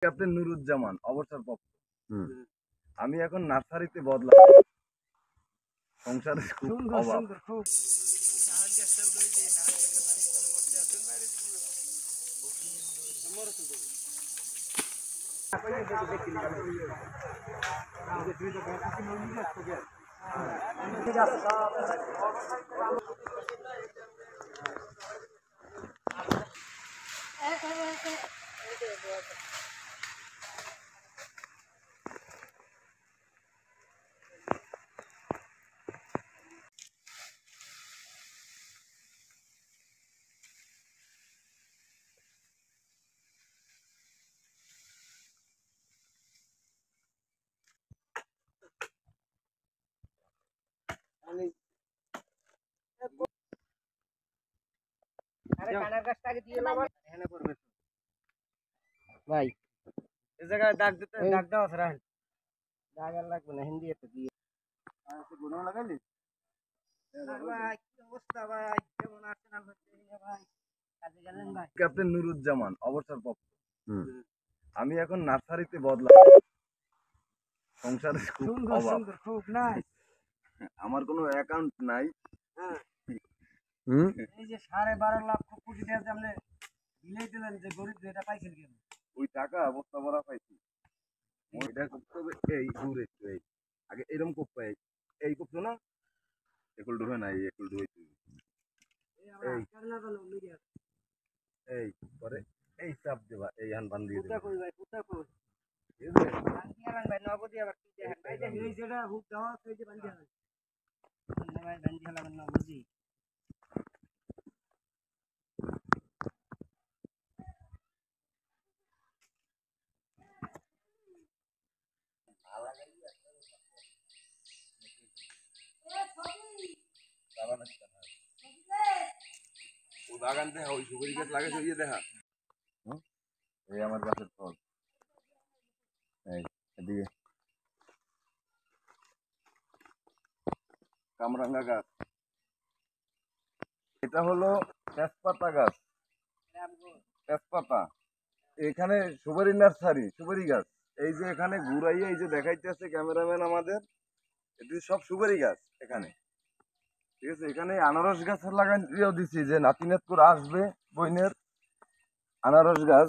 Captain Nuruzzaman অবসরপ্রাপ্ত। হুম। আমি এখন নার্সারিতে বদলাম, সংসারে খুব অভাব। ভাই এই জায়গায় দাগ দিতে দাগ দাও আছে রাখেন দাগ আর লাগবে না হিন্দি একটা দিয়ে গুণ লাগাইলি ভাই কি অবস্থা ভাই কেমন আছেন আপনি ভাই কাজে গেলেন ভাই ক্যাপ্টেন নুরুজ্জামান অবসরপ্রাপ্ত। হুম। আমি এখন নার্সারিতে বদলাম, সংসারে খুব অভাব। খুব নাইস আমার কোনো অ্যাকাউন্ট নাই। হুম। এই যে 12.5 লাখ কোটি টাকা যে আপনি দিলেই দিলেন যে গরিব এটা পাইছেন কেন ওই টাকা বস্তা ভরা পাইছি। এটা করতে হবে এই দূরে এই আগে এরকম করতে এই করতো না একুল ডুবে নাই একুল ডুবে এই পরে এই চাপ দেবা এই হান বান দিয়ে পুতা দেবা কই ভাই পুতা কই ঠিক আছে? বান্দি আলান ভাই নগদি আবার কি দেখেন ভাই দেখেন এই যেটা হুক দেওয়া সেই যে বান্দি আলান ভাই বান্দি আলান নগদি ওই বাগান দেখা ওই সুপারি গাছ লাগাইছে ওই যে দেখা এই আমার গাছের ফল এই এদিকে কামরাঙ্গা গাছ, এটা হলো তেজপাতা গাছ। তেজপাতা এখানে সুপারি নার্সারি সুপারি গাছ এই যে এখানে ঘুরাইয়া এই যে দেখাইতেছে ক্যামেরাম্যান আমাদের এটি সব সুপারি গাছ এখানে, ঠিক আছে? এখানে আনারস গাছ লাগাইও দিছি যে নাতিনাতপুর আসবে বইনের আনারস গাছ